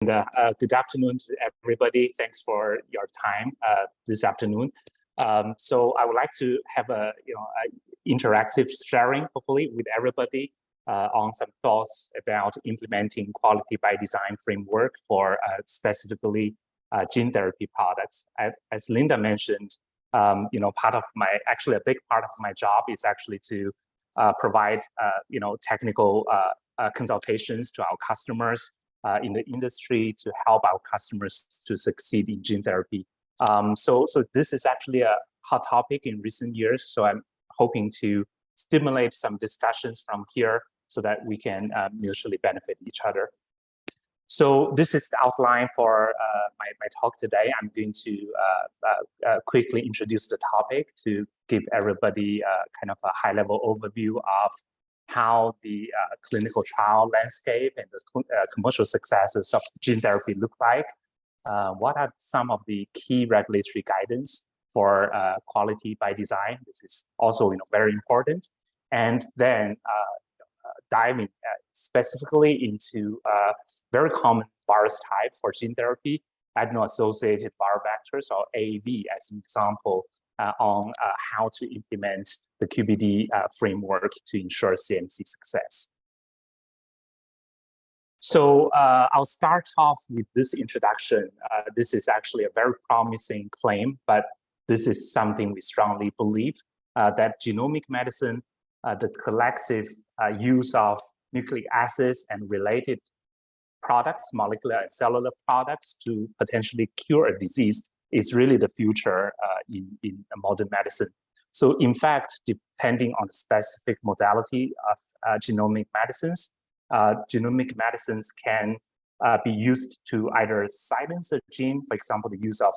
Good afternoon to everybody. Thanks for your time this afternoon. So I would like to have a interactive sharing, hopefully, with everybody on some thoughts about implementing quality by design framework for specifically gene therapy products. As Linda mentioned, part of actually a big part of my job is actually to provide technical consultations to our customers in the industry to help our customers to succeed in gene therapy. So this is actually a hot topic in recent years. So I'm hoping to stimulate some discussions from here so that we can mutually benefit each other. So this is the outline for my talk today. I'm going to quickly introduce the topic to give everybody kind of a high-level overview of how the clinical trial landscape and the commercial successes of gene therapy look like. What are some of the key regulatory guidance for quality by design? This is also very important. And then diving specifically into very common virus type for gene therapy, adeno-associated viral vectors, or AAV, as an example, on how to implement the QbD framework to ensure CMC success. So I'll start off with this introduction. This is actually a very promising claim, but this is something we strongly believe, that genomic medicine, the collective use of nucleic acids and related products, molecular and cellular products, to potentially cure a disease is really the future in modern medicine. So in fact, depending on the specific modality of genomic medicines can be used to either silence a gene, for example, the use of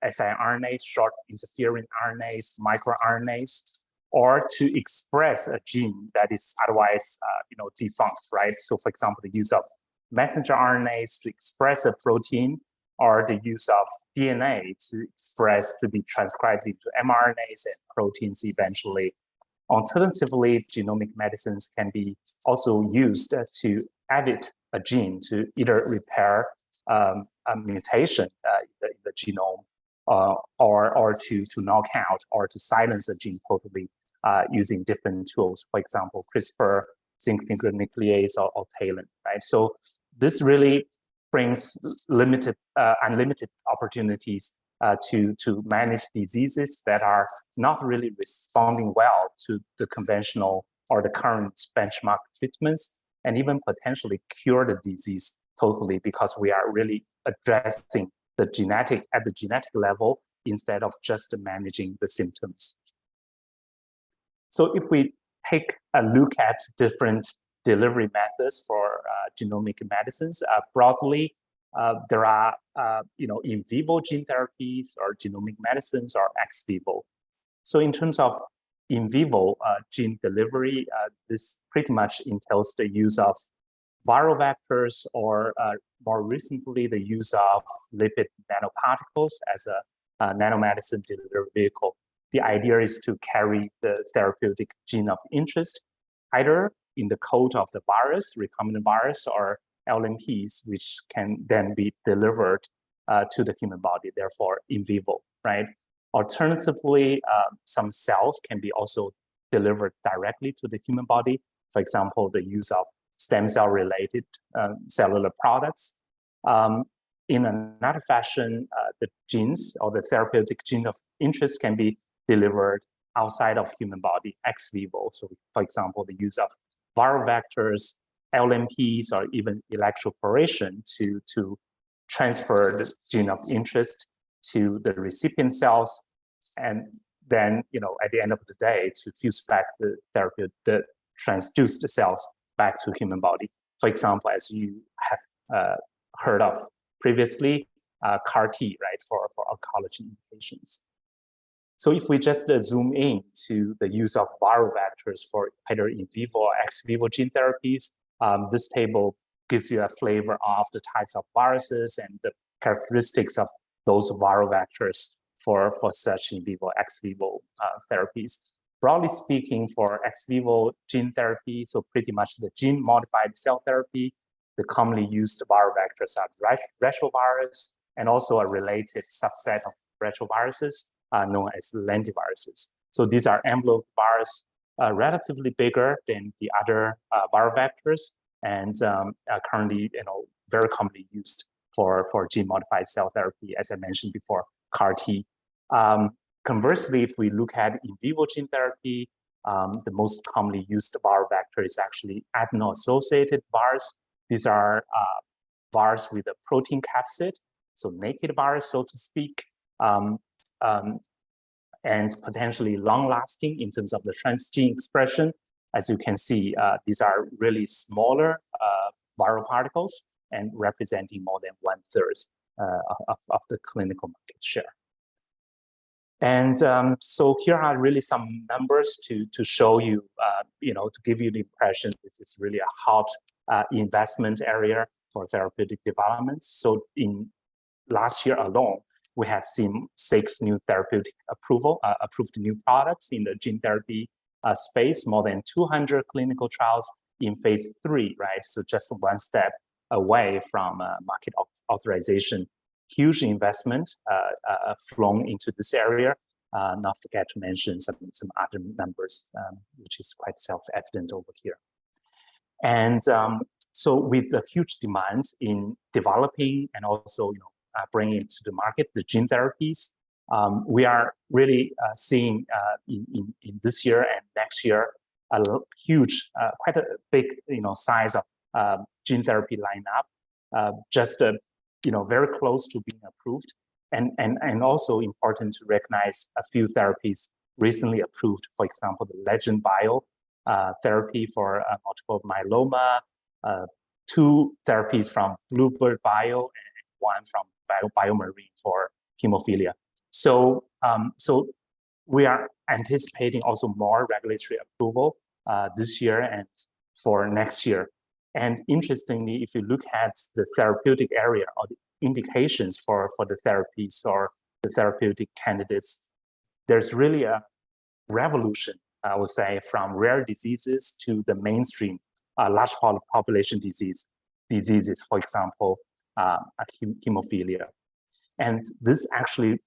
siRNA, short interfering RNAs, microRNAs, or to express a gene that is otherwise defunct, right? So for example, the use of messenger RNAs to express a protein, or the use of DNA to be transcribed into mRNAs and proteins eventually. Alternatively, genomic medicines can be also used to edit a gene to either repair a mutation in the genome, or to knock out or to silence a gene totally using different tools, for example, CRISPR, zinc finger nuclease, or TALEN, right? So this really brings unlimited opportunities to manage diseases that are not really responding well to the conventional or the current benchmark treatments, and even potentially cure the disease totally, because we are really addressing at the genetic level instead of just managing the symptoms. So if we take a look at different delivery methods for genomic medicines, broadly, there are in vivo gene therapies or genomic medicines or ex vivo. So in terms of in vivo gene delivery, this pretty much entails the use of viral vectors, or more recently, the use of lipid nanoparticles as a nanomedicine delivery vehicle. The idea is to carry the therapeutic gene of interest either in the code of the virus, recombinant virus, or LNPs, which can then be delivered to the human body, therefore in vivo, right? Alternatively, some cells can be also delivered directly to the human body. For example, the use of stem cell related cellular products. In another fashion, the genes or the therapeutic gene of interest can be delivered outside of human body, ex vivo. So for example, the use of viral vectors, LNPs, or even electroporation to transfer the gene of interest to the recipient cells, and then at the end of the day to fuse back the transduced cells back to human body. For example, as you have heard of previously, CAR T, right, for oncology indications. So if we just zoom in to the use of viral vectors for either in vivo or ex vivo gene therapies, this table gives you a flavor of the types of viruses and the characteristics of those viral vectors for such in vivo, ex vivo therapies. Broadly speaking, for ex vivo gene therapy, so pretty much the gene modified cell therapy, the commonly used viral vectors are retrovirus and also a related subset of retroviruses known as lentiviruses. So these are envelope virus, relatively bigger than the other viral vectors, and currently, very commonly used for gene-modified cell therapy, as I mentioned before, CAR T. Conversely, if we look at in vivo gene therapy, the most commonly used viral vector is actually adeno-associated virus. These are virus with a protein capsid, so naked virus, so to speak, and potentially long-lasting in terms of the transgene expression. As you can see, these are really smaller viral particles and representing more than 1/3 of the clinical market share. And so here are really some numbers to show you, to give you the impression this is really a hot investment area for therapeutic development. So in last year alone, we have seen 6 new therapeutic approved new products in the gene therapy space, more than 200 clinical trials in phase 3, right? So just one step away from market authorization. Huge investment flown into this area. Not forget to mention some other numbers, which is quite self-evident over here. And so with the huge demand in developing and also bringing to the market the gene therapies, we are really seeing in this year and next year a huge, quite a big size of gene therapy lineup, just very close to being approved, and also important to recognize a few therapies recently approved. For example, the Legend Bio therapy for multiple myeloma, 2 therapies from Bluebird Bio, and 1 from BioMarine for hemophilia. So, so we are anticipating also more regulatory approval this year and for next year. And interestingly, if you look at the therapeutic area or the indications for the therapies or the therapeutic candidates, there's really a revolution, I would say, from rare diseases to the mainstream large population diseases, for example, hemophilia. And this actually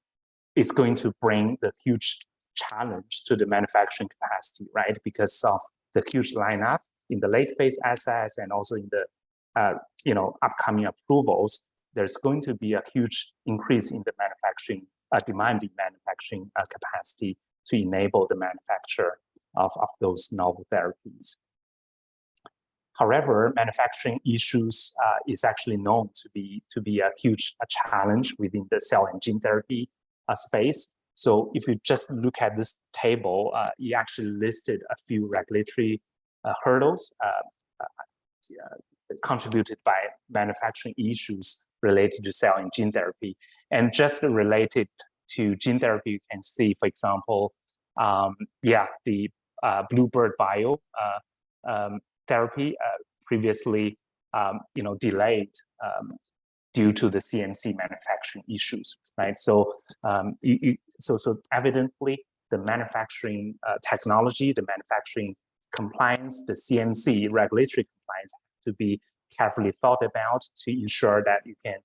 is going to bring the huge challenge to the manufacturing capacity, right? Because of the huge lineup in the late phase assets and also in the upcoming approvals, there's going to be a huge increase in the manufacturing demanding manufacturing capacity to enable the manufacture of those novel therapies. However, manufacturing issues is actually known to be a huge challenge within the cell and gene therapy space. So if you just look at this table, it actually listed a few regulatory hurdles contributed by manufacturing issues related to cell and gene therapy. And just related to gene therapy, you can see, for example, the Bluebird Bio therapy previously, delayed due to the CMC manufacturing issues, right? So, so evidently, the manufacturing technology, the manufacturing compliance, the CMC regulatory compliance have to be carefully thought about to ensure that you can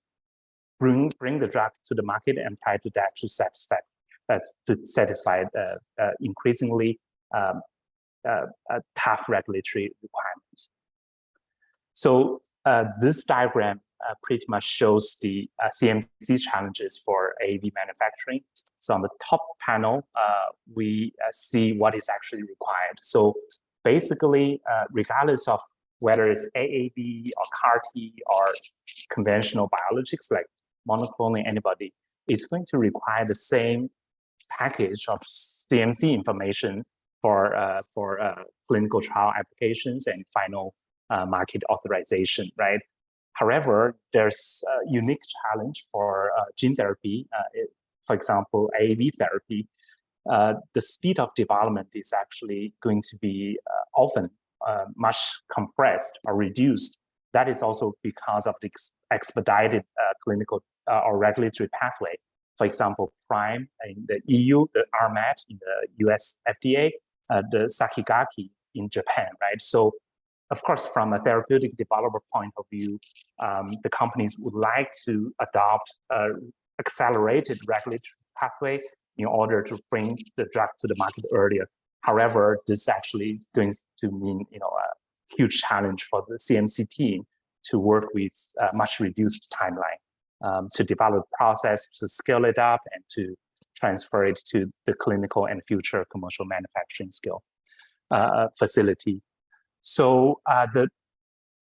bring the drug to the market and try to satisfy increasingly tough regulatory requirements. So this diagram pretty much shows the CMC challenges for AAV manufacturing. So on the top panel, we see what is actually required. So basically, regardless of whether it's AAV or CAR T or conventional biologics like monoclonal antibody, it's going to require the same package of CMC information for clinical trial applications and final market authorization, right? However, there's a unique challenge for gene therapy. For example, AAV therapy, the speed of development is actually going to be often much compressed or reduced. That is also because of the expedited clinical or regulatory pathway. For example, PRIME in the EU, the RMAT in the US FDA, the Sakigake in Japan, right? So Of course, from a therapeutic developer point of view, the companies would like to adopt an accelerated regulatory pathway in order to bring the drug to the market earlier. However, this actually is going to mean, a huge challenge for the CMC team to work with a much reduced timeline to develop process, to scale it up, and to transfer it to the clinical and future commercial manufacturing scale facility. So the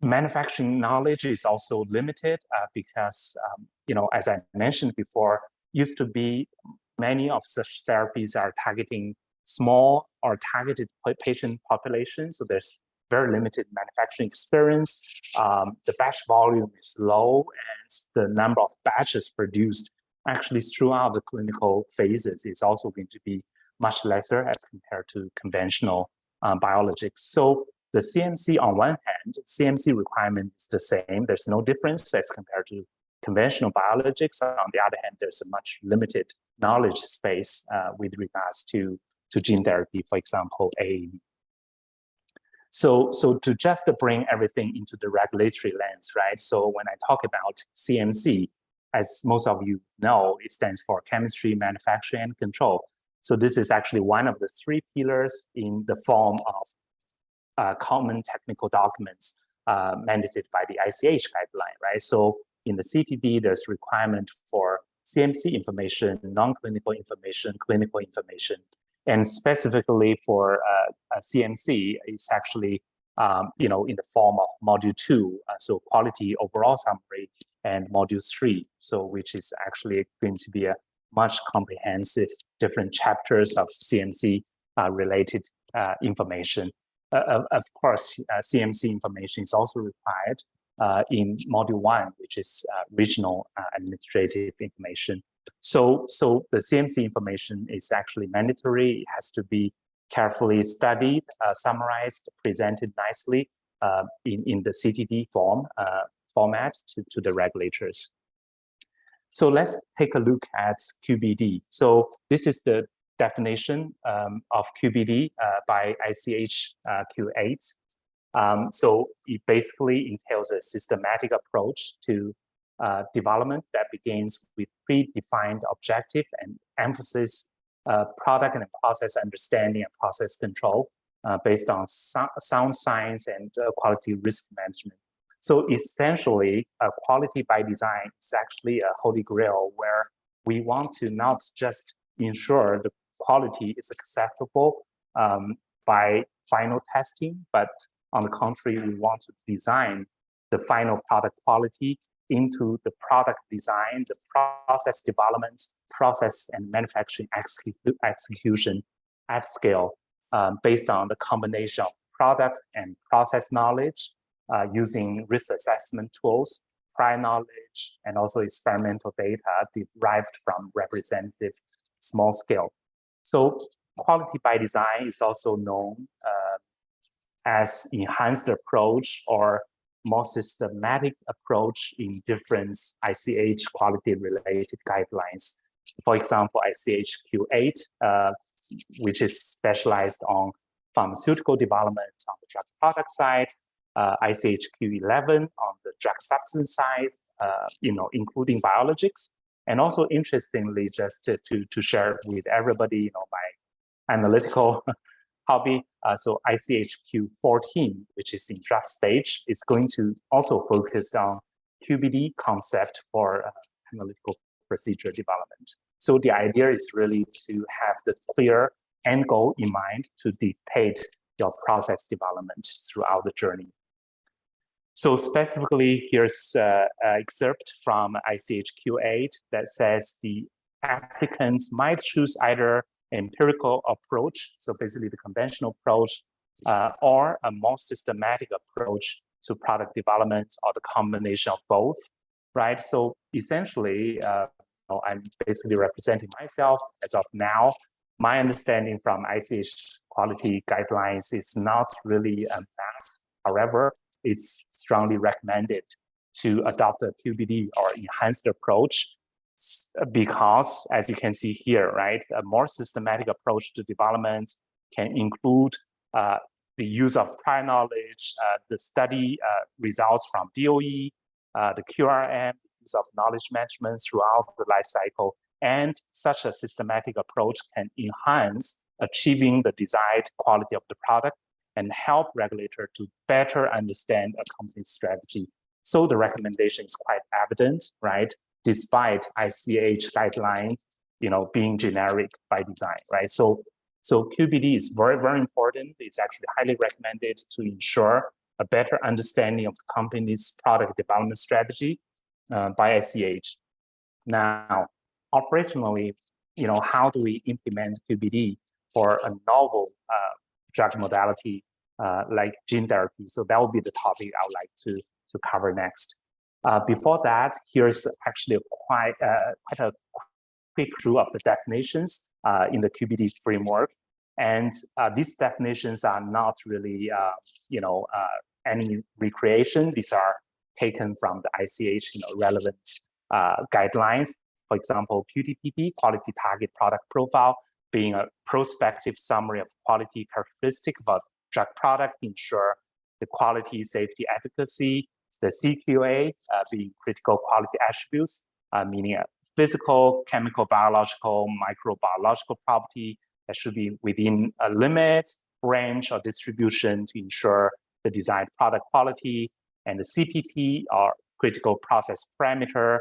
manufacturing knowledge is also limited because, as I mentioned before, used to be many of such therapies are targeting small or targeted patient populations. So there's very limited manufacturing experience. The batch volume is low, and the number of batches produced actually throughout the clinical phases is also going to be much lesser as compared to conventional biologics. So the CMC, on one hand, CMC requirement is the same. There's no difference as compared to conventional biologics. On the other hand, there's a much limited knowledge space with regards to gene therapy, for example, AAV. So to just bring everything into the regulatory lens, right? So when I talk about CMC, as most of you know, it stands for chemistry, manufacturing, and control. So this is actually one of the three pillars in the form of common technical documents mandated by the ICH guideline, right? So in the CTD, there's requirement for CMC information, non-clinical information, clinical information, and specifically for CMC, it's actually in the form of Module 2, so quality overall summary, and Module 3, so which is actually going to be a much comprehensive different chapters of CMC related information. Of course, CMC information is also required in Module 1, which is regional administrative information. So the CMC information is actually mandatory. It has to be carefully studied, summarized, presented nicely in the CTD format to the regulators. So let's take a look at QbD. So this is the definition of QbD by ICH Q8. So it basically entails a systematic approach to development that begins with predefined objective and emphasis product and process understanding and process control based on sound science and quality risk management. So essentially, quality by design is actually a holy grail where we want to not just ensure the quality is acceptable by final testing, but on the contrary, we want to design the final product quality into the product design, the process development, process and manufacturing execution at scale based on the combination of product and process knowledge using risk assessment tools, prior knowledge, and also experimental data derived from representative small scale. So quality by design is also known as enhanced approach or more systematic approach in different ICH quality-related guidelines. For example, ICH Q8, which is specialized on pharmaceutical development on the drug product side, ICH Q11 on the drug substance side, including biologics. And also, interestingly, just to share with everybody, my analytical hobby. So ICH Q14, which is in draft stage, is going to also focus on QbD concept for analytical procedure development. So the idea is really to have the clear end goal in mind to dictate your process development throughout the journey. So specifically, here's an excerpt from ICH Q8 that says the applicants might choose either empirical approach, so basically the conventional approach, or a more systematic approach to product development, or the combination of both, right? So essentially, I'm basically representing myself as of now. My understanding from ICH quality guidelines is not really a must. However, it's strongly recommended to adopt a QbD or enhanced approach because, as you can see here, right, a more systematic approach to development can include the use of prior knowledge, the study results from DOE, the QRM, use of knowledge management throughout the life cycle, and such a systematic approach can enhance achieving the desired quality of the product and help regulator to better understand a company's strategy. So the recommendation is quite evident, right? Despite ICH guideline, being generic by design, right? So QbD is very, very important. It's actually highly recommended to ensure a better understanding of the company's product development strategy by ICH. Now, operationally, how do we implement QbD for a novel drug modality like gene therapy? So that will be the topic I would like to cover next. Before that, here's actually quite a quick review of the definitions in the QbD framework. And these definitions are not really, any recreation. These are taken from the ICH, relevant guidelines. For example, QTPP, Quality Target Product Profile, being a prospective summary of quality characteristic of a drug product, ensure the quality, safety, efficacy. The CQA being critical quality attributes, meaning a physical, chemical, biological, microbiological property that should be within a limit, range, or distribution to ensure the desired product quality. And the CPP, or critical process parameter,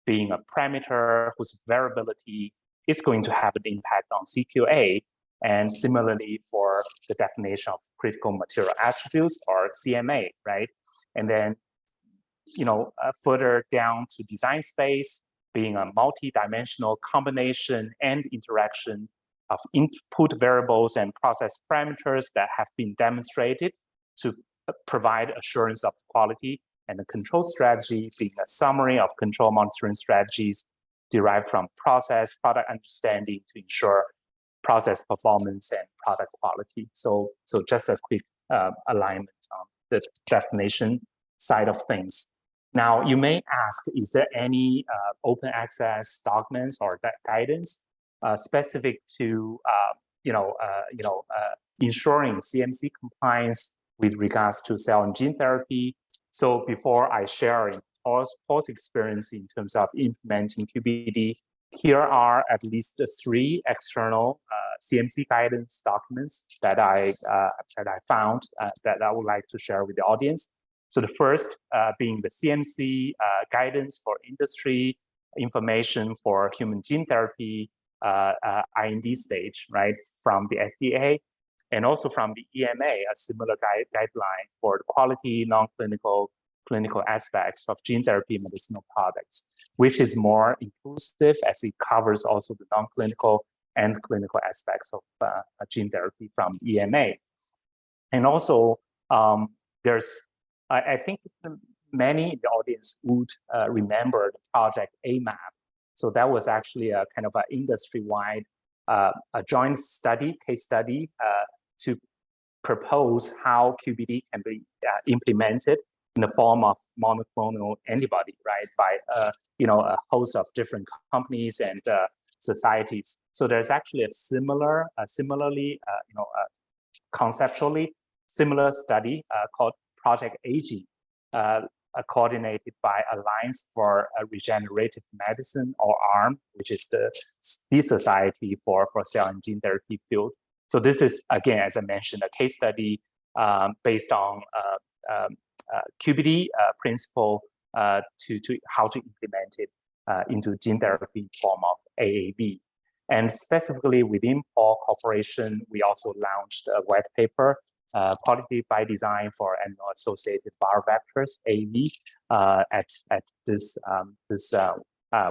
being a parameter whose variability is going to have an impact on CQA. And similarly for the definition of critical material attributes, or CMA, right? And then, further down to design space, being a multi-dimensional combination and interaction of input variables and process parameters that have been demonstrated to provide assurance of quality. And the control strategy being a summary of control monitoring strategies derived from process, product understanding to ensure process performance and product quality. So just a quick alignment on the definition side of things. Now, you may ask, is there any open access documents or guidance specific to ensuring CMC compliance with regards to cell and gene therapy? So before I share Paul's experience in terms of implementing QbD, here are at least 3 external CMC guidance documents that I found that I would like to share with the audience. So the first being the CMC guidance for industry information for human gene therapy IND stage, right, from the FDA, and also from the EMA, a similar guideline for the quality, non-clinical, clinical aspects of gene therapy medicinal products, which is more inclusive as it covers also the non-clinical and clinical aspects of gene therapy from EMA. And also, I think many in the audience would remember the project AMAP. So that was actually a kind of an industry-wide a joint case study to propose how QbD can be implemented in the form of monoclonal antibody, right, by a host of different companies and societies. So there's actually a similarly conceptually similar study called Project AG, coordinated by Alliance for Regenerative Medicine, or ARM, which is the society for cell and gene therapy field. So this is, again, as I mentioned, a case study based on QbD principle to how to implement it into gene therapy form of AAV. And specifically within Pall Corporation, we also launched a white paper, Quality by Design for Animal-Associated Viral Vectors, AAV, at this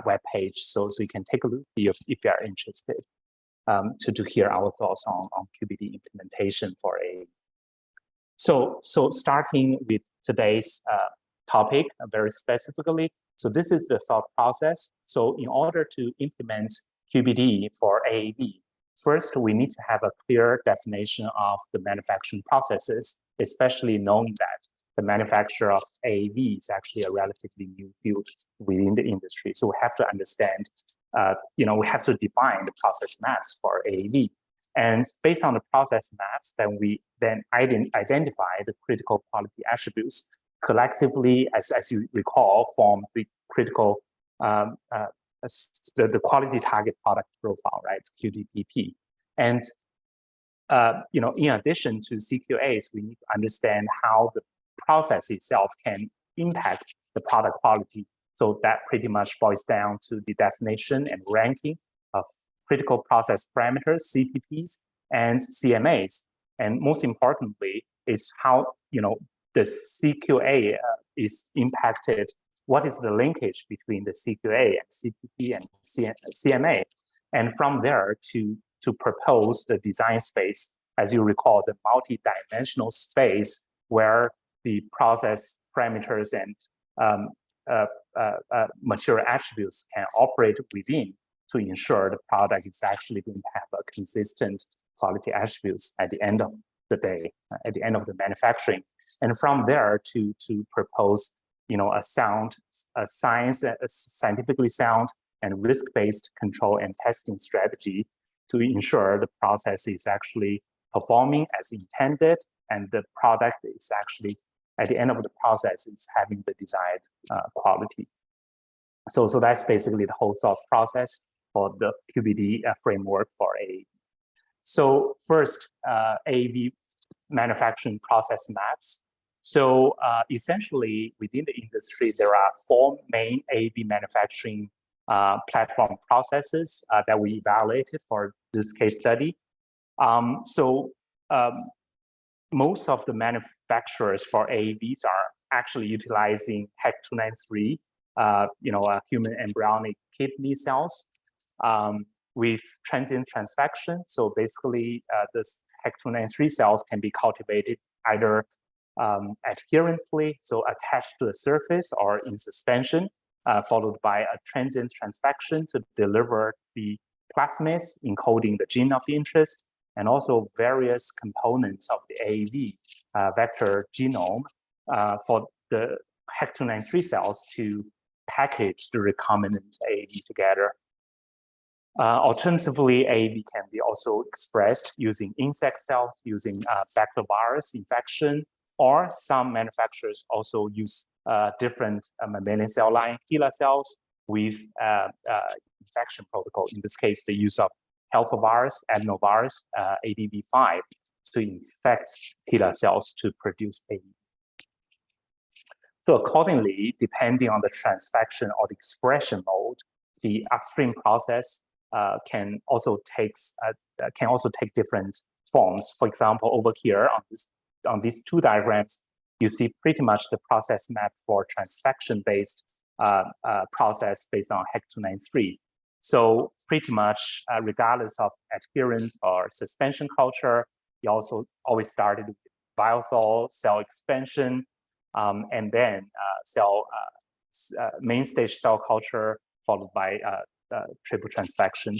web page. So you can take a look if you are interested to hear our thoughts on QbD implementation for AAV. So starting with today's topic very specifically, so this is the thought process. So in order to implement QbD for AAV, first, we need to have a clear definition of the manufacturing processes, especially knowing that the manufacture of AAV is actually a relatively new field within the industry. So we have to understand, we have to define the process maps for AAV. And based on the process maps, then we then identify the critical quality attributes collectively, as you recall, form the critical the quality target product profile, right? QDPP. And in addition to CQAS, we need to understand how the process itself can impact the product quality. So that pretty much boils down to the definition and ranking of critical process parameters, CPPs, and CMAs. And most importantly, is how the CQA is impacted. What is the linkage between the CQA and CPP and CMA? And from there to propose the design space, as you recall, the multi-dimensional space where the process parameters and material attributes can operate within to ensure the product is actually going to have a consistent quality attributes at the end of the day, at the end of the manufacturing. And from there to propose a scientifically sound and risk-based control and testing strategy to ensure the process is actually performing as intended, and the product is actually, at the end of the process, is having the desired quality. So that's basically the whole thought process for the QbD framework for AAV. So first, AAV manufacturing process maps. So essentially, within the industry, there are 4 main AAV manufacturing platform processes that we evaluated for this case study. Most of the manufacturers for AAVs are actually utilizing HEC293, human embryonic kidney cells with transient transfection. So basically, this HEC293 cells can be cultivated either adherently, so attached to the surface, or in suspension, followed by a transient transfection to deliver the plasmids encoding the gene of interest, and also various components of the AAV vector genome for the HEC293 cells to package the recombinant AAV together. Alternatively, AAV can be also expressed using insect cells, using baculovirus infection, or some manufacturers also use different mammalian cell line HeLa cells with infection protocol. In this case, the use of helpervirus, adenovirus, ADV5 to infect HeLa cells to produce AAV. So accordingly, depending on the transfection or the expression mode, the upstream process can also take different forms. For example, over here on these 2 diagrams, you see pretty much the process map for transfection-based process based on HEC293. So pretty much, regardless of adherence or suspension culture, you also always started with biothaw, cell expansion, and then main stage cell culture, followed by triple transfection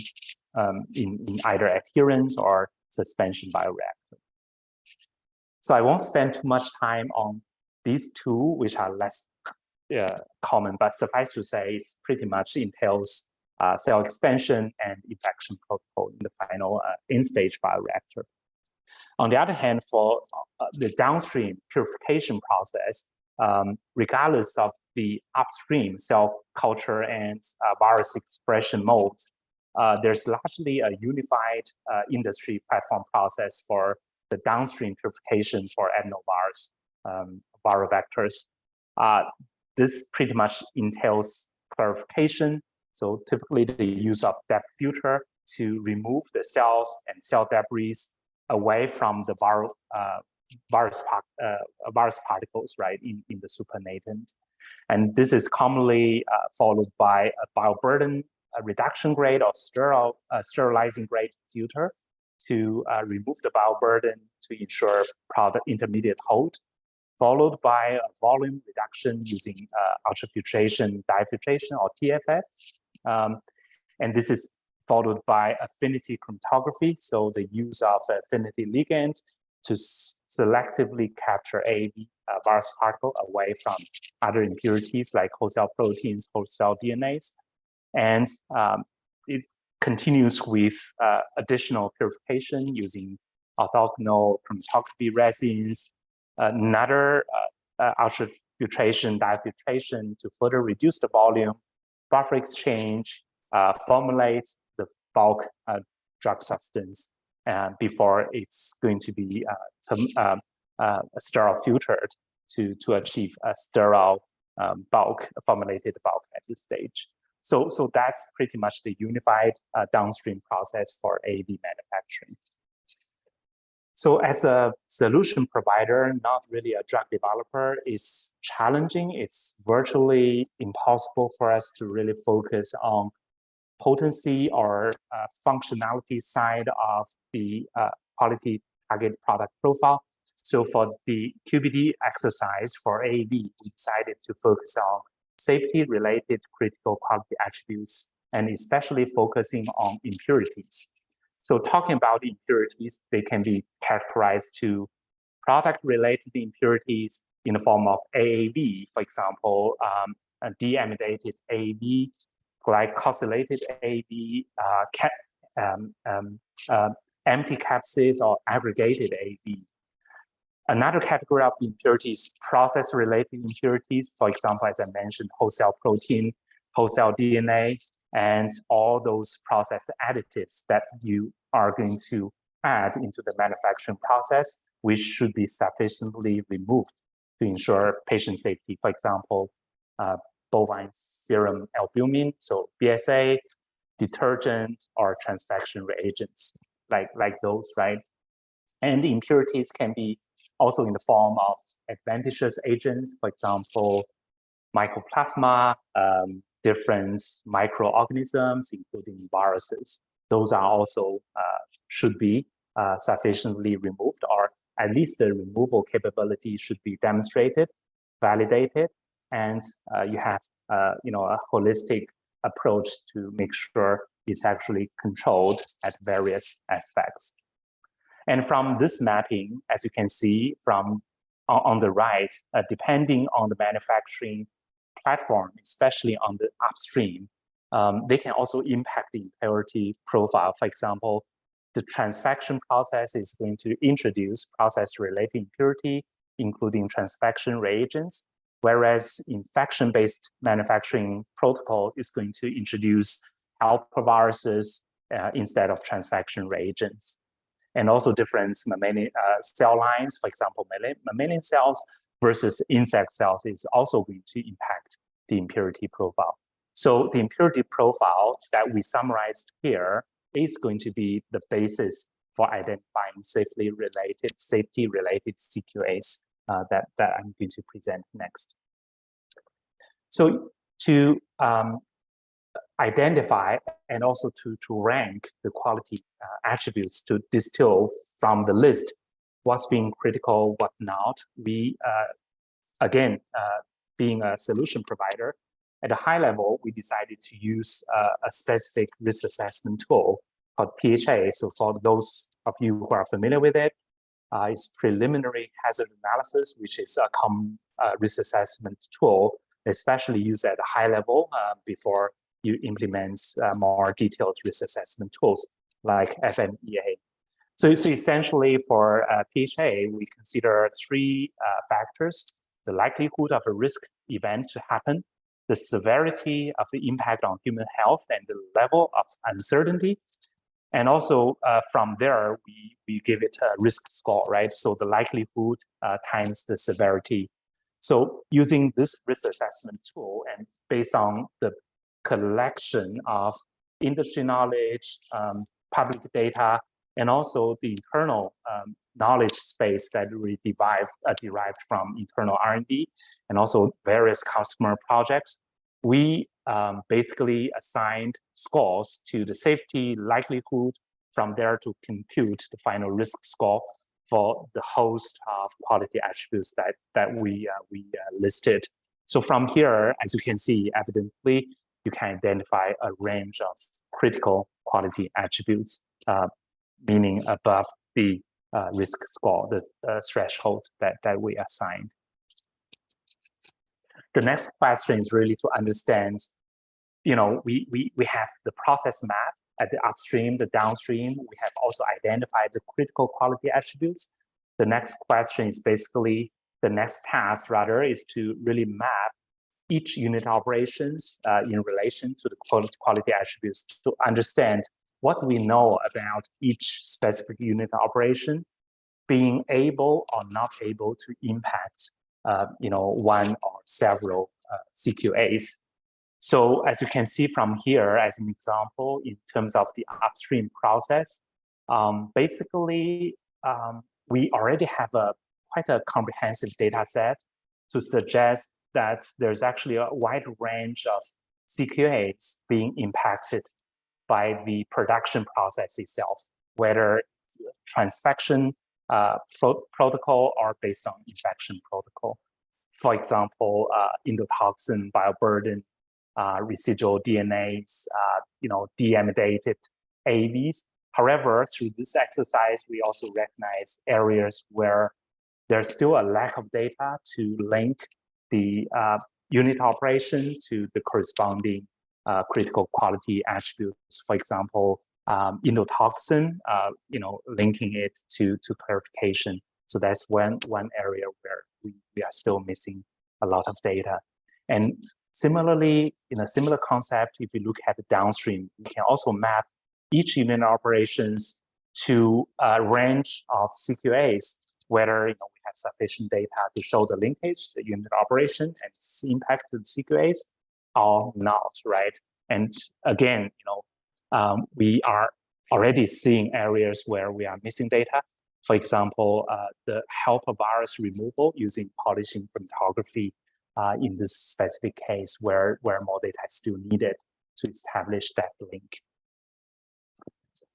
in either adherence or suspension bioreactor. So I won't spend too much time on these 2, which are less common, but suffice to say, it pretty much entails cell expansion and infection protocol in the final in-stage bioreactor. On the other hand, for the downstream purification process, regardless of the upstream cell culture and virus expression modes, there's largely a unified industry platform process for the downstream purification for adenovirus viral vectors. This pretty much entails clarification. So typically the use of depth filter to remove the cells and cell debris away from the virus particles, right, in the supernatant. And this is commonly followed by a bioburden reduction grade or sterilizing grade filter to remove the bioburden to ensure product intermediate hold, followed by a volume reduction using ultrafiltration, diafiltration, or TFF. And this is followed by affinity chromatography, so the use of affinity ligand to selectively capture AAV virus particle away from other impurities like whole cell proteins, whole cell DNAs. And continues with additional purification using orthogonal chromatography resins, another ultrafiltration, diafiltration to further reduce the volume, buffer exchange, formulate the bulk drug substance before it's going to be sterile filtered to achieve a sterile formulated bulk at this stage. So that's pretty much the unified downstream process for AAV manufacturing. So as a solution provider, not really a drug developer, is challenging. It's virtually impossible for us to really focus on potency or functionality side of the quality target product profile. So for the QbD exercise for AAV, we decided to focus on safety-related critical quality attributes, and especially focusing on impurities. So talking about impurities, they can be characterized to product-related impurities in the form of AAV, for example, deamidated AAV, glycosylated AAV, empty capsids, or aggregated AAV. Another category of impurities, process-related impurities, for example, as I mentioned, whole cell protein, whole cell DNA, and all those process additives that you are going to add into the manufacturing process, which should be sufficiently removed to ensure patient safety. For example, bovine serum albumin, so BSA, detergent, or transfection reagents, like those, right? And the impurities can be also in the form of adventitious agents, for example, mycoplasma, different microorganisms, including viruses. Those are also should be sufficiently removed, or at least the removal capability should be demonstrated, validated, and you have a holistic approach to make sure it's actually controlled at various aspects. And from this mapping, as you can see from on the right, depending on the manufacturing platform, especially on the upstream, they can also impact the impurity profile. For example, the transfection process is going to introduce process-related impurity, including transfection reagents, whereas infection-based manufacturing protocol is going to introduce alphaviruses instead of transfection reagents. And also different mammalian cell lines, for example, mammalian cells versus insect cells is also going to impact the impurity profile. So the impurity profile that we summarized here is going to be the basis for identifying safety-related CQAS that I'm going to present next. So to identify and also to rank the quality attributes, to distill from the list what's being critical, what not, we, again, being a solution provider, at a high level, we decided to use a specific risk assessment tool called PHA. So for those of you who are familiar with it, it's preliminary hazard analysis, which is a common risk assessment tool, especially used at a high level before you implement more detailed risk assessment tools like FMEA. So it's essentially for PHA, we consider three factors: the likelihood of a risk event to happen, the severity of the impact on human health, and the level of uncertainty. And also from there, we give it a risk score, right? So the likelihood times the severity. So using this risk assessment tool and based on the collection of industry knowledge, public data, and also the internal knowledge space that we derived from internal R&D and also various customer projects, we basically assigned scores to the safety likelihood, from there to compute the final risk score for the host of quality attributes that we listed. So from here, as you can see, evidently, you can identify a range of critical quality attributes, meaning above the risk score, the threshold that we assigned. The next question is really to understand, we have the process map at the upstream, the downstream, we have also identified the critical quality attributes. The next question is basically, the next task rather is to really map each unit operations in relation to the quality attributes to understand what we know about each specific unit operation being able or not able to impact one or several CQAs. So as you can see from here, as an example, in terms of the upstream process, basically, we already have quite a comprehensive data set to suggest that there's actually a wide range of CQAs being impacted by the production process itself, whether it's transfection protocol or based on infection protocol. For example, endotoxin, bioburden, residual DNAs, deamidated AAVs. However, through this exercise, we also recognize areas where there's still a lack of data to link the unit operation to the corresponding critical quality attributes. For example, endotoxin, linking it to purification. So that's one area where we are still missing a lot of data. And similarly, in a similar concept, if you look at the downstream, we can also map each unit operations to a range of CQAs, whether we have sufficient data to show the linkage, the unit operation, and its impact to the CQAs or not, right? And again, we are already seeing areas where we are missing data. For example, the helper virus removal using polishing chromatography in this specific case where more data is still needed to establish that link.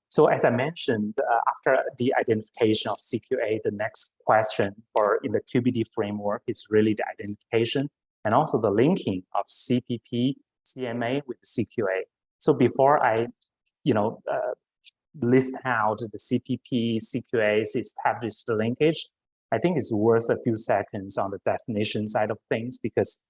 So as I mentioned, after the identification of CQA, the next question in the QbD framework is really the identification and also the linking of CPP, CMA with CQA. So before I, list out the CPP, CQAs, establish the linkage, I think it's worth a few seconds on the definition side of things, because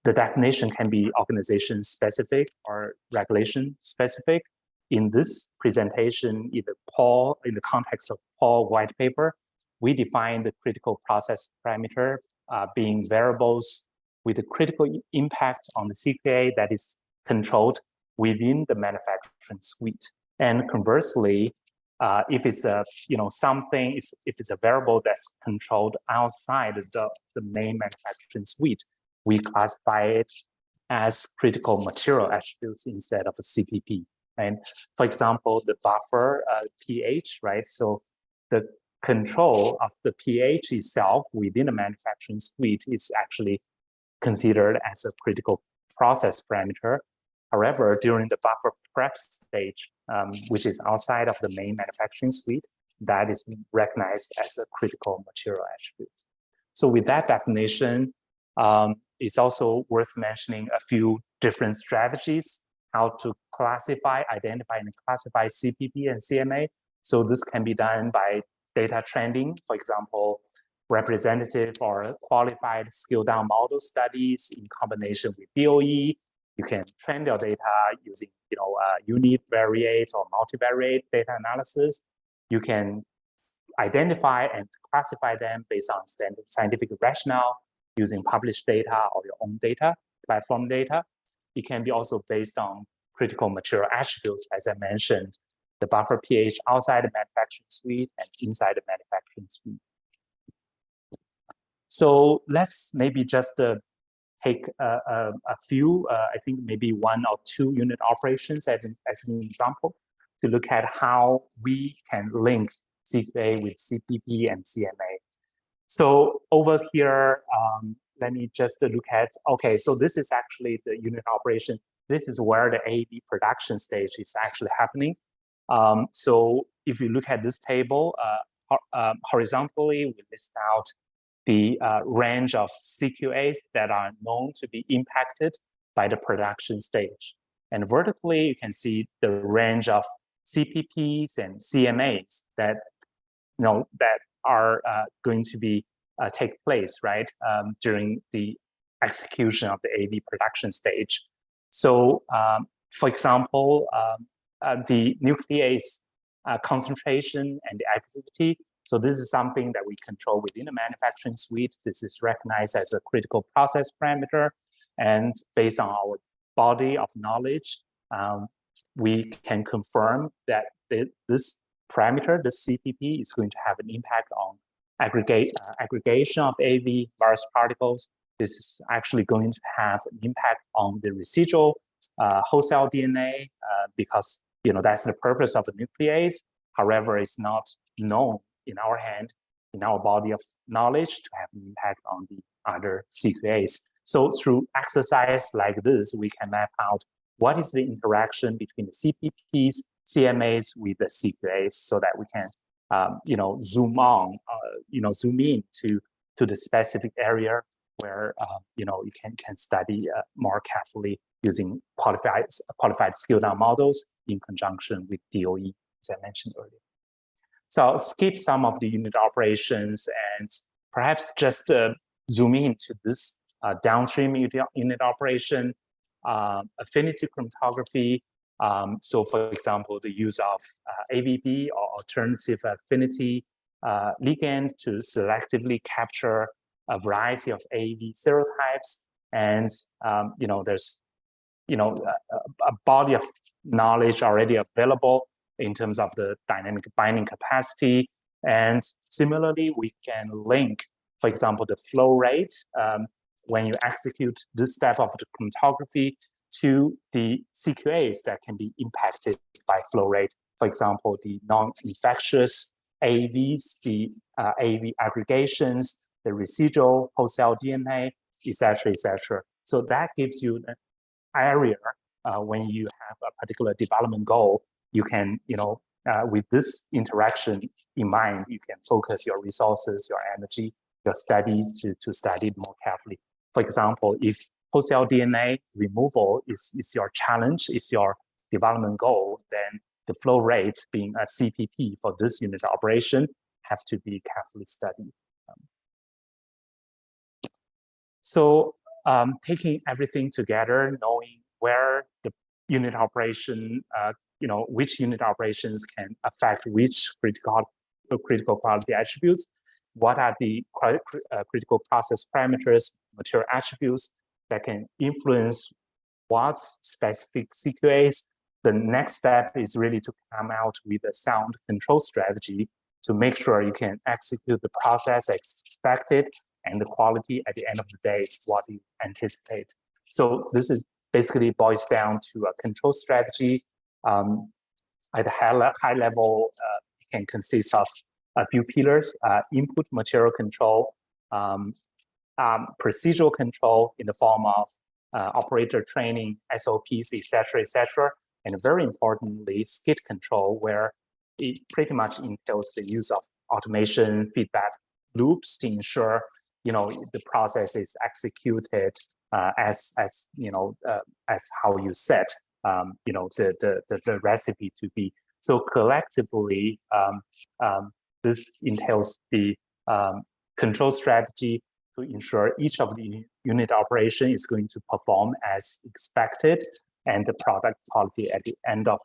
the definition can be organization specific or regulation specific. In this presentation, in the context of Pall white paper, we define the critical process parameter being variables with a critical impact on the CQA that is controlled within the manufacturing suite. And conversely, if it's a if it's a variable that's controlled outside the main manufacturing suite, we classify it as critical material attributes instead of a CPP. And for example, the buffer pH, right? So the control of the pH itself within the manufacturing suite is actually considered as a critical process parameter. However, during the buffer prep stage, which is outside of the main manufacturing suite, that is recognized as a critical material attribute. So with that definition, it's also worth mentioning a few different strategies how to identify and classify CPP and CMA. So this can be done by data trending, for example, representative or qualified scale-down model studies in combination with DOE. You can trend your data using, univariate or multivariate data analysis. You can identify and classify them based on standard scientific rationale using published data or your own data, platform data. It can be also based on critical material attributes, as I mentioned, the buffer pH outside the manufacturing suite and inside the manufacturing suite. So let's maybe just take a few, I think maybe one or two unit operations as an example to look at how we can link CQA with CPP and CMA. So over here, let me just look at, okay, so this is actually the unit operation. This is where the AAV production stage is actually happening. So if you look at this table, horizontally, we list out the range of CQAs that are known to be impacted by the production stage. And vertically, you can see the range of CPPs and CMAs that, that are going to be take place, right, during the execution of the AAV production stage. So, for example, the nuclease concentration and the activity. So this is something that we control within the manufacturing suite. This is recognized as a critical process parameter. And based on our body of knowledge, we can confirm that this parameter, this CPP, is going to have an impact on aggregation of AAV virus particles. This is actually going to have an impact on the residual whole cell DNA because that's the purpose of the nuclease. However, it's not known in our hand, in our body of knowledge, to have an impact on the other CQAS. So through exercise like this, we can map out what is the interaction between the CPPs, CMAs with the CQAS, so that we can zoom in to the specific area where you can study more carefully using qualified scale-down models in conjunction with DOE, as I mentioned earlier. So I'll skip some of the unit operations and perhaps just zoom into this downstream unit operation, affinity chromatography. So for example, the use of AVB or alternative affinity ligand to selectively capture a variety of AAV serotypes. And there's a body of knowledge already available in terms of the dynamic binding capacity. And similarly, we can link, for example, the flow rate when you execute this step of the chromatography to the CQAs that can be impacted by flow rate. For example, the non-infectious AAVs, the AAV aggregations, the residual whole cell DNA, et cetera, et cetera. So that gives you an area when you have a particular development goal, you can, with this interaction in mind, you can focus your resources, your energy, your study to study it more carefully. For example, if whole cell DNA removal is your challenge, is your development goal, then the flow rate being a CPP for this unit operation have to be carefully studied. So taking everything together, knowing where the unit operation, which unit operations can affect which critical quality attributes, what are the critical process parameters, material attributes that can influence what specific CQAs. The next step is really to come out with a sound control strategy to make sure you can execute the process as expected, and the quality at the end of the day is what you anticipate. So this is basically boils down to a control strategy. At a high level, it can consist of a few pillars: input material control, procedural control in the form of operator training, SOPs, et cetera, and very importantly, skid control, where it pretty much entails the use of automation feedback loops to ensure the process is executed as how you set the recipe to be. So collectively, this entails the control strategy to ensure each of the unit operation is going to perform as expected, and the product quality at the end of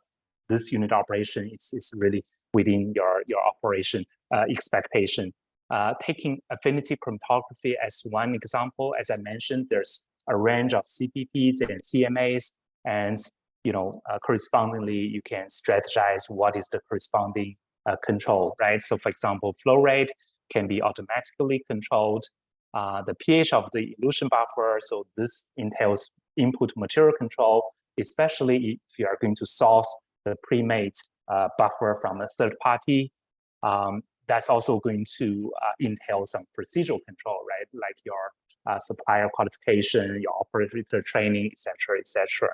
this unit operation is really within your operation expectation. Taking affinity chromatography as one example, as I mentioned, there's a range of CPPs and CMAs, and correspondingly, you can strategize what is the corresponding control, right? So for example, flow rate can be automatically controlled. The pH of the elution buffer, so this entails input material control, especially if you are going to source the pre-made buffer from a third party. That's also going to entail some procedural control, right? Like your supplier qualification, your operator training, et cetera,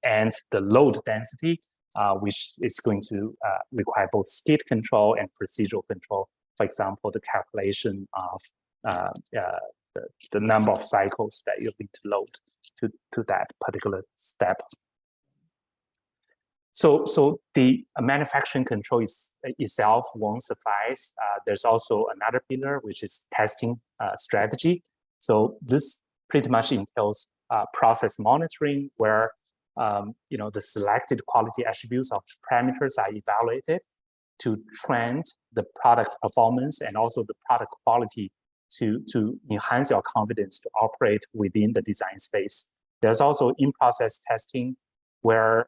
and the load density, which is going to require both skid control and procedural control. For example, the calculation of the number of cycles that you need to load to that particular step. So the manufacturing control itself won't suffice. There's also another pillar, which is testing strategy. So this pretty much entails process monitoring, where the selected quality attributes of parameters are evaluated to trend the product performance and also the product quality to enhance your confidence to operate within the design space. There's also in-process testing where,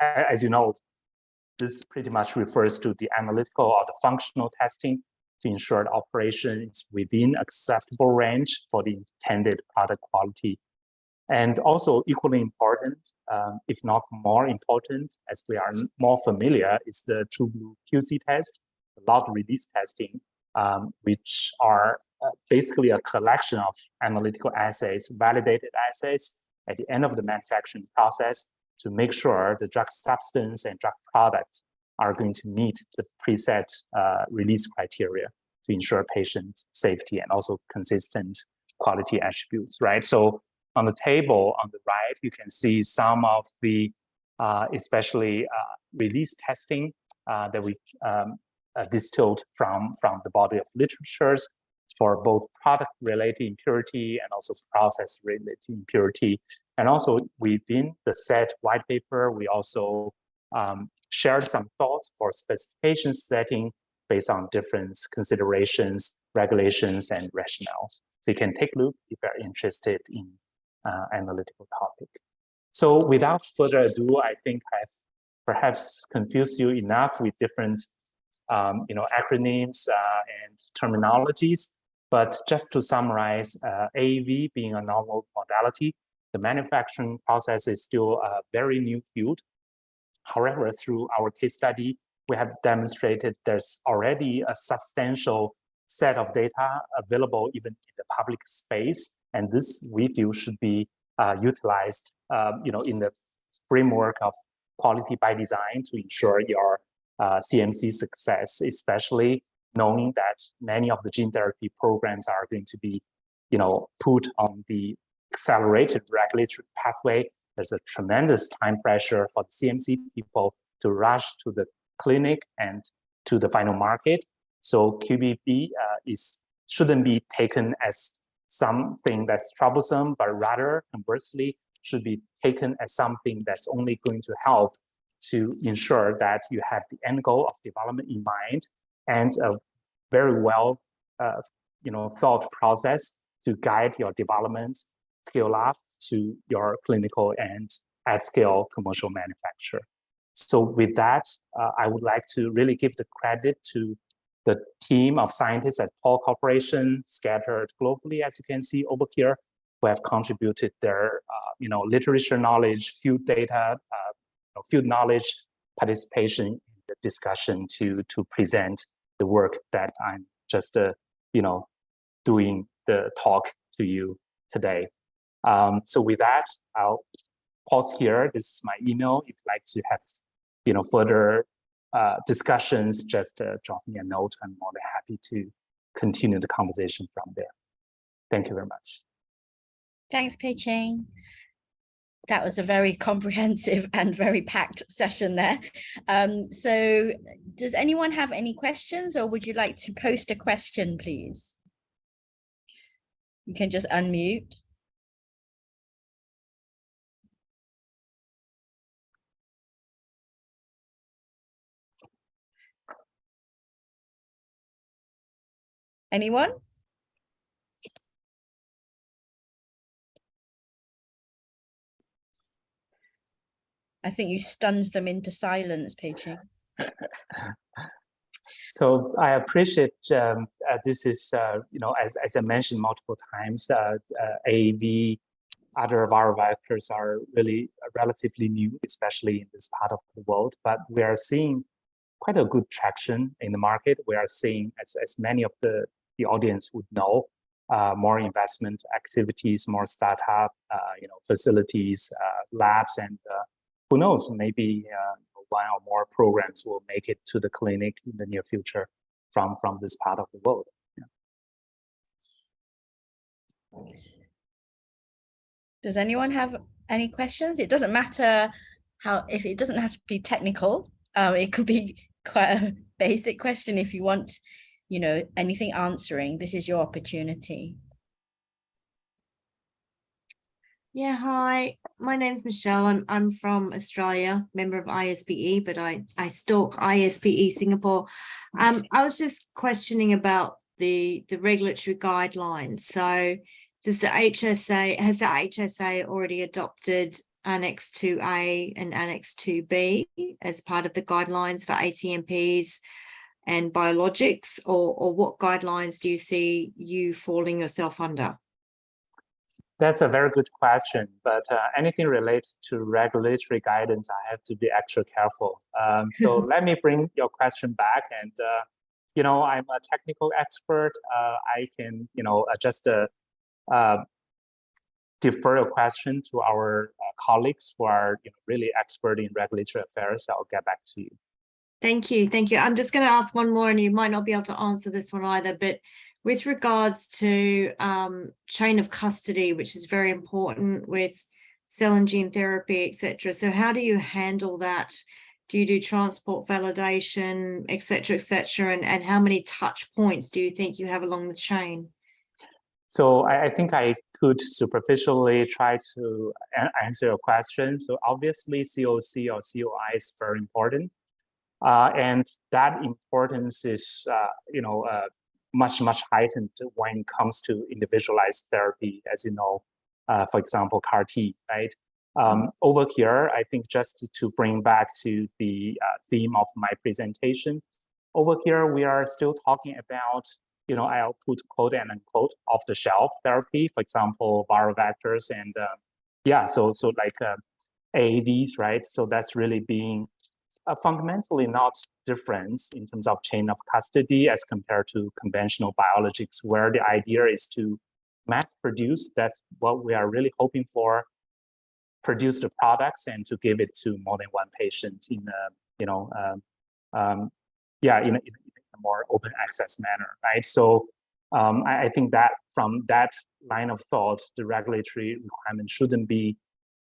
as you know, this pretty much refers to the analytical or the functional testing to ensure the operation is within acceptable range for the intended product quality. And also equally important, if not more important, as we are more familiar, is the TrueBlue QC test, the lot release testing, which are basically a collection of analytical assays, validated assays at the end of the manufacturing process to make sure the drug substance and drug product are going to meet the preset release criteria to ensure patient safety and also consistent quality attributes, right? So on the table on the right, you can see some of the especially release testing that we distilled from the body of literatures for both product-related impurity and also process-related impurity. And also within the set white paper, we also shared some thoughts for specification setting based on different considerations, regulations, and rationales. So you can take a look if you're interested in analytical topic. So without further ado, I think I've perhaps confused you enough with different acronyms and terminologies. But just to summarize, AAV being a novel modality, the manufacturing process is still a very new field. However, through our case study, we have demonstrated there's already a substantial set of data available even in the public space. And this, we feel, should be utilized in the framework of quality by design to ensure your CMC success, especially knowing that many of the gene therapy programs are going to be, put on the accelerated regulatory pathway. There's a tremendous time pressure for the CMC people to rush to the clinic and to the final market. So QbD shouldn't be taken as something that's troublesome, but rather conversely should be taken as something that's only going to help to ensure that you have the end goal of development in mind and a very well thought process to guide your development scale up to your clinical and at scale commercial manufacture. So with that, I would like to really give the credit to the team of scientists at Pall Corporation scattered globally, as you can see over here, who have contributed their literature knowledge, field data, field knowledge, participation in the discussion to present the work that I'm just doing the talk to you today. So with that, I'll pause here. This is my email. If you'd like to have further discussions, just drop me a note. I'm more than happy to continue the conversation from there. Thank you very much. Thanks, Peiqing. That was a very comprehensive and very packed session there. So does anyone have any questions, or would you like to post a question, please? You can just unmute. Anyone? I think you stunned them into silence, Peiqing. So I appreciate this is, as I mentioned multiple times, AAV, other viral vectors are really relatively new, especially in this part of the world. But we are seeing quite a good traction in the market. We are seeing, as many of the audience would know, more investment activities, more startup, facilities, labs, and who knows, maybe one or more programs will make it to the clinic in the near future from this part of the world. Yeah. Does anyone have any questions? It doesn't matter if it doesn't have to be technical. It could be quite a basic question if you want, anything answering. This is your opportunity. Yeah, hi. My name's Michelle. I'm from Australia, member of ISPE, but I stalk ISPE Singapore. I was just questioning about the regulatory guidelines. So has the HSA already adopted Annex 2A and Annex 2B as part of the guidelines for ATMPs and biologics, or what guidelines do you see you falling yourself under? That's a very good question, but anything related to regulatory guidance, I have to be extra careful. So let me bring your question back, and I'm a technical expert. I can just defer a question to our colleagues who are really expert in regulatory affairs. I'll get back to you. Thank you. I'm just going to ask one more, and you might not be able to answer this one either, but with regards to chain of custody, which is very important with cell and gene therapy, etc. So how do you handle that? Do you do transport validation, etc., and how many touch points do you think you have along the chain? So I think I could superficially try to answer your question. So obviously COC or COI is very important. And that importance is, much heightened when it comes to individualized therapy, as you know, for example, CAR T, right? Over here, I think just to bring back to the theme of my presentation, over here, we are still talking about, I'll put quote and unquote off-the-shelf therapy, for example, viral vectors and so like AAVs, right? So that's really being fundamentally not different in terms of chain of custody as compared to conventional biologics, where the idea is to mass produce. That's what we are really hoping for. Produce the products and to give it to more than one patient in a more open access manner, right? So I think that from that line of thought, the regulatory requirement shouldn't be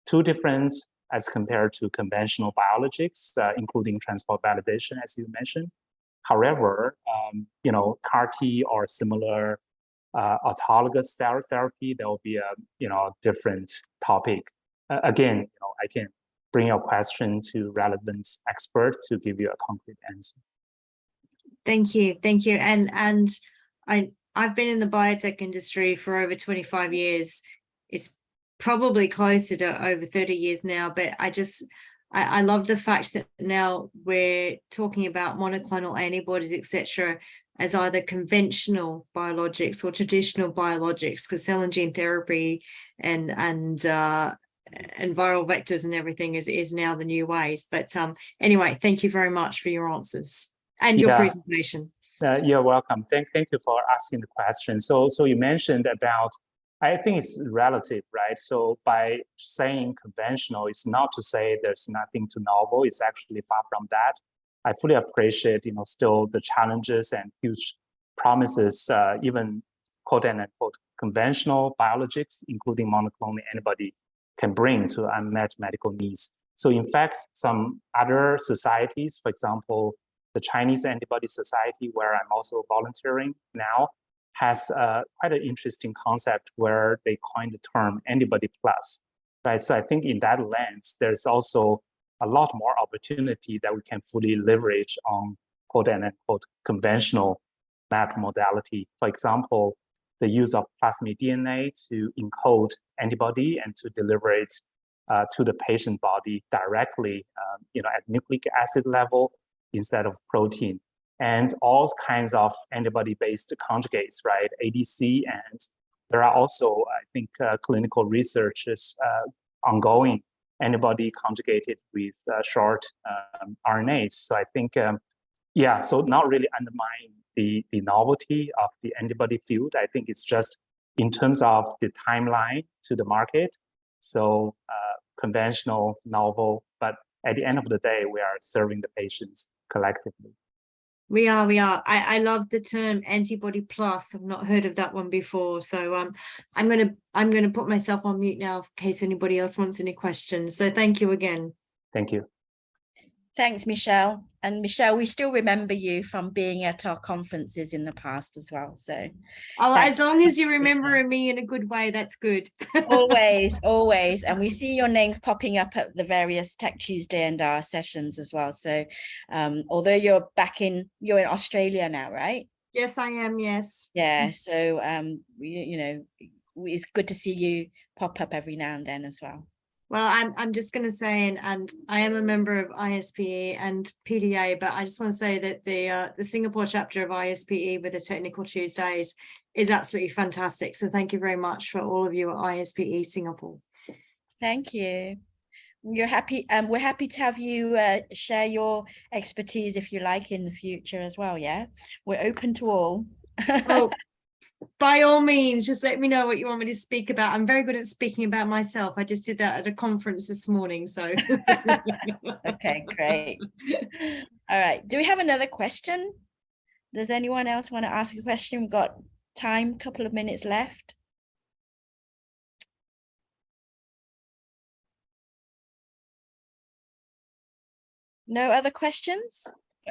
too different as compared to conventional biologics, including transport validation, as you mentioned. However, CAR T or similar autologous cell therapy, there will be a different topic. Again, I can bring your question to relevant expert to give you a concrete answer. Thank you. And I've been in the biotech industry for over 25 years. It's probably closer to over 30 years now, but I love the fact that now we're talking about monoclonal antibodies, etc., as either conventional biologics or traditional biologics, because cell and gene therapy and viral vectors and everything is now the new ways. But anyway, thank you very much for your answers and your presentation. You're welcome. Thank you for asking the question. So you mentioned about, I think it's relative, right? So by saying conventional, it's not to say there's nothing too novel. It's actually far from that. I fully appreciate, still the challenges and huge promises, even quote and unquote conventional biologics, including monoclonal antibody, can bring to unmet medical needs. So in fact, some other societies, for example, the Chinese Antibody Society, where I'm also volunteering now, has quite an interesting concept where they coined the term antibody plus, right? So I think in that lens, there's also a lot more opportunity that we can fully leverage on quote and unquote conventional map modality. For example, the use of plasmid DNA to encode antibody and to deliver it to the patient body directly, at nucleic acid level instead of protein, and all kinds of antibody-based conjugates, right? ADC, and there are also, I think, clinical research is ongoing, antibody conjugated with short RNAs. So I think, so not really undermining the novelty of the antibody field. I think it's just in terms of the timeline to the market. So conventional, novel, but at the end of the day, we are serving the patients collectively. We are. I love the term antibody plus. I've not heard of that one before. So I'm gonna put myself on mute now in case anybody else wants any questions. So thank you again. Thank you. Thanks, Michelle. And Michelle, we still remember you from being at our conferences in the past as well. So as long as you remember me in a good way, that's good. Always, always. And we see your name popping up at the various Tech Tuesday and our sessions as well. So although you're in Australia now, right? Yes, I am. Yes. Yeah. So it's good to see you pop up every now and then as well. Well, I'm just going to say, and I am a member of ISPE and PDA, but I just want to say that the Singapore chapter of ISPE with the Technical Tuesdays is absolutely fantastic. So thank you very much for all of you at ISPE Singapore. Thank you. We're happy to have you share your expertise if you like in the future as well. Yeah, we're open to all. Oh, by all means, just let me know what you want me to speak about. I'm very good at speaking about myself. I just did that at a conference this morning. So okay, great. All right. Do we have another question? Does anyone else want to ask a question? We've got time, a couple of minutes left. No other questions?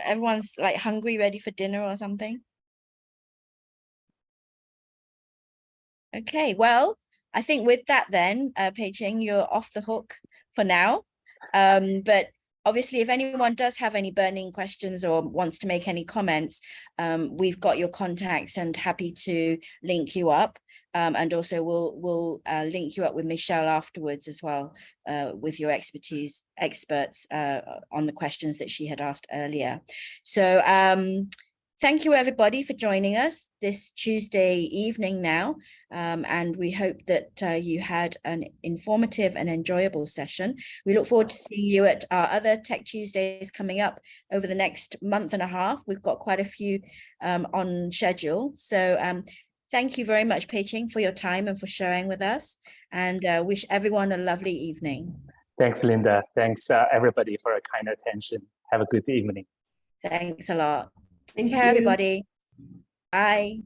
Everyone's like hungry, ready for dinner or something. Okay, well, I think with that then, Peiqing, you're off the hook for now. But obviously, if anyone does have any burning questions or wants to make any comments, we've got your contacts and happy to link you up. And also we'll link you up with Michelle afterwards as well, with your experts on the questions that she had asked earlier. So thank you everybody for joining us this Tuesday evening now. And we hope that you had an informative and enjoyable session. We look forward to seeing you at our other Tech Tuesdays coming up over the next month and a half. We've got quite a few on schedule. So thank you very much, Peiqing, for your time and for sharing with us, and wish everyone a lovely evening. Thanks, Linda. Thanks, everybody, for a kind attention. Have a good evening. Thanks a lot. Thank Take care, everybody. Bye.